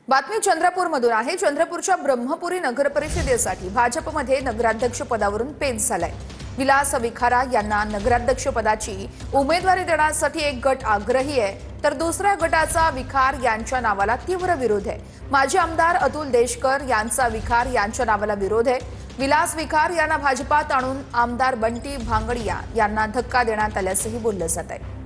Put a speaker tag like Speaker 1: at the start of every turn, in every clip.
Speaker 1: बातमी चंद्रपूरमधून आहे। चंद्रपूरच्या ब्रह्मपुरी नगर परिषदेसाठी भाजपमध्ये नगराध्यक्ष पदावरून पेच झालाय। विलास विखारा यांना नगराध्यक्ष पदाची उमेदवारी देण्यासाठी एक गट आग्रही आहे, तर दुसऱ्या गटाचा विखार यांच्या नावाला तीव्र विरोध आहे। माजी आमदार अतुल देशकर यांचा विखार यांच्या नावाला विरोध आहे। विलास विखार यांना भाजपात आणून आमदार बंटी भांगडिया यांना धक्का देण्यात आल्याचंही बोललं जात आहे।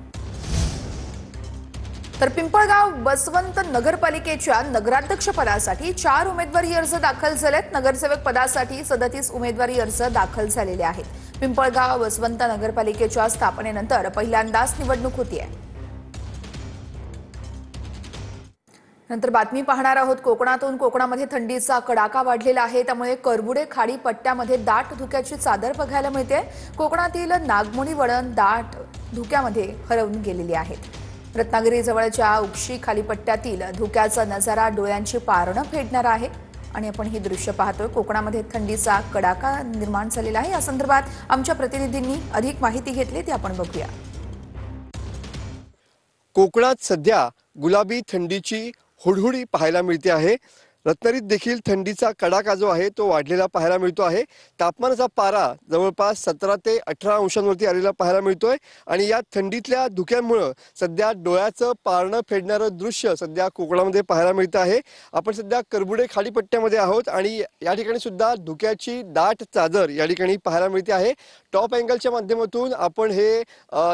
Speaker 1: तर पिंपळगाव बसवंत नगरपालिकेच्या नगराध्यक्ष पदासाठी 4 उमेदवारी अर्ज दाखल झालेत। नगरसेवक पदासाठी 37 उमेदवारी अर्ज दाखल झालेले आहेत। पिंपळगाव बसवंत नगरपालिकेच्या स्थापनेनंतर पहिल्यांदाच निवडणूक होतीये। नंतर बातमी पाहणार आहोत कोकणातून। कोकणामध्ये थंडीचा कडाका वाढलेला आहे, त्यामुळे करबुडे खाडी पट्ट्यामध्ये दाट धुक्याची चादर बघायला मिळते। कोकणातील नागमोडी वळण दाट धुक्यामध्ये हरवून गेलेली आहेत। रत्नागिरी जवळच्या उक्षी खालीपट्ट्यातील धुक्याचा नजारा डोळ्यांची पारणं फेडणारा आहे आणि आपण ही दृश्य पाहतोय। कोकणामध्ये थंडीचा कडाका निर्माण झालेला आहे। या संदर्भात आमच्या प्रतिनिधींनी अधिक माहिती घेतली, ती आपण बघूया।
Speaker 2: कोकणात सध्या गुलाबी थंडीची हुडहुडी पाहायला मिळते आहे। रत्नागिरीत देखील थंडीचा कडाका जो आहे तो वाढलेला पाहायला मिळतो आहे। तापमानाचा पारा जवळपास 17 ते 18 अंशांवरती आलेला पाहायला मिळतोय आणि या थंडीतल्या धुक्यामुळे सध्या डोळ्याचं पारणं फेडणारं दृश्य सध्या कोकणामध्ये पाहायला मिळतं आहे। आपण सध्या करबुडे खाडीपट्ट्यामध्ये आहोत आणि या ठिकाणी सुद्धा धुक्याची दाट चादर या ठिकाणी पाहायला मिळते आहे। टॉप अँगलच्या माध्यमातून आपण हे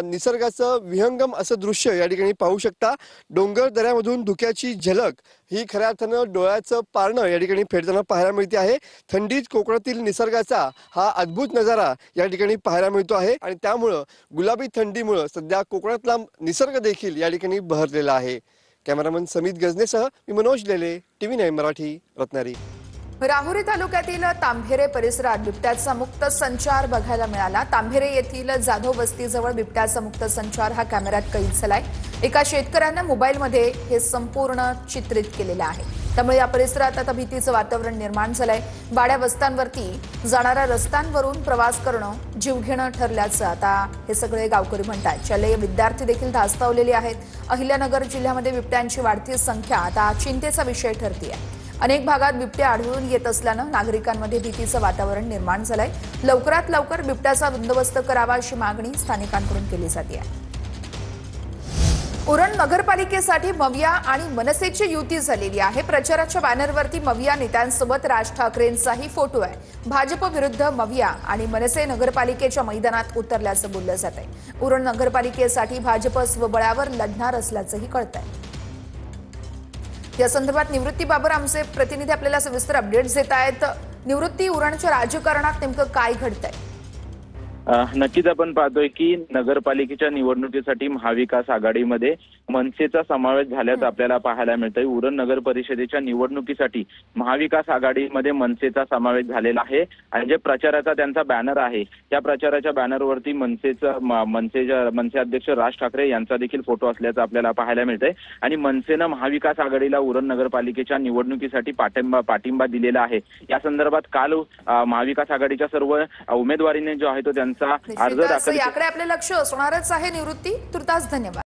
Speaker 2: निसर्गाचं विहंगम असं दृश्य या ठिकाणी पाहू शकता। डोंगर दऱ्यामधून धुक्याची झलक ही खऱ्या अर्थानं डोळ्याचं पारणं या ठिकाणी फेडताना पाहायला मिळते आहे। थंडीत कोकणातील निसर्गाचा हा अद्भुत नजारा या ठिकाणी पाहायला मिळतो आहे आणि त्यामुळे गुलाबी थंडीमुळे सध्या कोकणातला निसर्ग देखील या ठिकाणी बहरलेला आहे। कॅमेरामन समित गजनेसह मी मनोज लेले, TV9 मराठी, रत्नागिरी।
Speaker 1: राहुरी तालुक्यातील तांभेरे परिसरात बिबट्याचा मुक्त संचार बघायला मिळाला। तांभेरे येथील जाधव वस्तीजवळ बिबट्याचा मुक्त संचार हा कॅमेऱ्यात कैद झालाय। एका शेतकऱ्याने मोबाईलमध्ये हे संपूर्ण चित्रित केलेलं आहे, त्यामुळे या परिसरात आता भीतीचं वातावरण निर्माण झालंय। बाड्या वस्त्यांवरती जाणाऱ्या रस्त्यांवरून प्रवास करणं जीवघेणं ठरल्याचं आता हे सगळे गावकरी म्हणतात। शालेय विद्यार्थी देखील धास्तावलेले आहेत। अहिल्यानगर जिल्ह्यामध्ये बिबट्यांची वाढती संख्या आता चिंतेचा विषय ठरतेय। अनेक भागात बिबटे आढळून येत असल्यानं नागरिकांमध्ये भीतीचं वातावरण निर्माण झालंय। लवकरात लवकर बिबट्याचा बंदोबस्त करावा अशी मागणी स्थानिकांकडून केली जाते। उरण नगरपालिकेसाठी मविया आणि मनसेची युती झालेली आहे। प्रचाराच्या बॅनरवरती मविया नेत्यांसोबत राज ठाकरेंचाही फोटो आहे। भाजप विरुद्ध मविया आणि मनसे नगरपालिकेच्या मैदानात उतरल्याचं बोललं जात आहे। उरण नगरपालिकेसाठी भाजप स्वबळावर लढणार असल्याचंही कळतंय। या संदर्भात निवृत्ती बाबर आमचे प्रतिनिधी आपल्याला सविस्तर अपडेट्स देत आहेत। निवृत्ती, उरणच्या राजकारणात नेमकं काय घडतंय?
Speaker 3: नक्कीच आपण पाहतोय की नगरपालिकेच्या निवडणुकीसाठी महाविकास आघाडीमध्ये मनसेचा समावेश झाल्याचं आपल्याला पाहायला मिळतंय। उरण नगर परिषदेच्या निवडणुकीसाठी महाविकास आघाडीमध्ये मनसेचा समावेश झालेला आहे आणि जे प्रचाराचा त्यांचा बॅनर आहे त्या प्रचाराच्या बॅनरवरती मनसे अध्यक्ष राज ठाकरे यांचा देखील फोटो असल्याचं आपल्याला पाहायला मिळतंय आणि मनसेनं महाविकास आघाडीला उरण नगरपालिकेच्या निवडणुकीसाठी पाठिंबा दिलेला आहे। या संदर्भात काल महाविकास आघाडीच्या सर्व उमेदवारीने जो आहे तो त्यांचा अर्ज दाखल
Speaker 1: याकडे आपले लक्ष असणारच आहे। निवृत्ती, तुर्तास धन्यवाद।